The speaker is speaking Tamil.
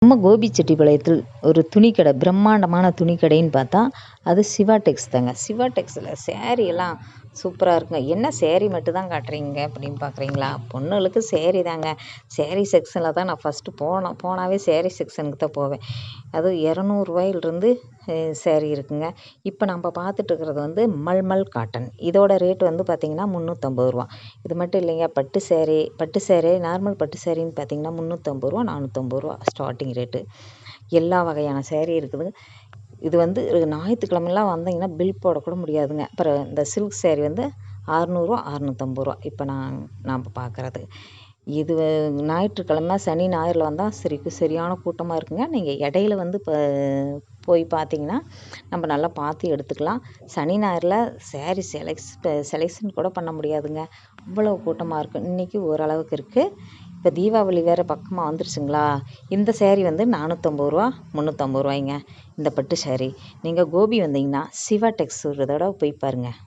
நம்ம கோபிச்செட்டிப்பாளையத்தில் ஒரு துணிக்கடை, பிரம்மாண்டமான துணிக்கடைன்னு பார்த்தா அது சிவா டெக்ஸ் தாங்க. சிவா டெக்ஸில் சேரீ எல்லாம் சூப்பராக இருக்குங்க. என்ன சேரீ மட்டும் தான் காட்டுறீங்க அப்படின்னு பார்க்குறீங்களா? பொண்ணுகளுக்கு சேரீ தாங்க. சேரீ செக்ஷனில் தான் நான் ஃபஸ்ட்டு போனாவே சேரீ செக்ஷனுக்கு தான் போவேன். அது ரூ. 200 சேரீ இருக்குங்க. இப்போ நம்ம பார்த்துட்டு இருக்கிறது வந்து மல்மல் காட்டன். இதோட ரேட் வந்து பார்த்திங்கன்னா ரூ. 350. இது மட்டும் இல்லைங்க, பட்டு சேரீ நார்மல் பட்டு சேரீன்னு பார்த்திங்கன்னா ரூ. 350 ரூ. 450 ஸ்டார்டிங் ரேட்டு. எல்லா வகையான சேரீ இருக்குது. இது வந்து ஞாயிற்றுக்கிழமெல்லாம் வந்தீங்கன்னா பில் போடக்கூட முடியாதுங்க. அப்புறம் இந்த சில்க் சேரீ வந்து ரூ. 600 650. இப்போ நாம் பார்க்குறது இது ஞாயிற்றுக்கிழமை, சனி ஞாயிறில் வந்தால் சரியான கூட்டமாக இருக்குங்க. நீங்கள் இடையில வந்து போய் பார்த்தீங்கன்னா நம்ம நல்லா பார்த்து எடுத்துக்கலாம். சனி ஞாயிறில் சேரீ செலெக்ஷன் கூட பண்ண முடியாதுங்க, அவ்வளோ கூட்டமாக இருக்குது. இன்றைக்கி ஓரளவுக்கு இருக்குது. இப்போ தீபாவளி வேறு பக்கமாக வந்துருச்சுங்களா. இந்த சேரீ வந்து ரூ. 450 350 இந்த பட்டு சேரீ. நீங்கள் கோபி வந்தீங்கன்னா சிவா டெக்ஸ் ஒரு தடவை போய் பாருங்கள்.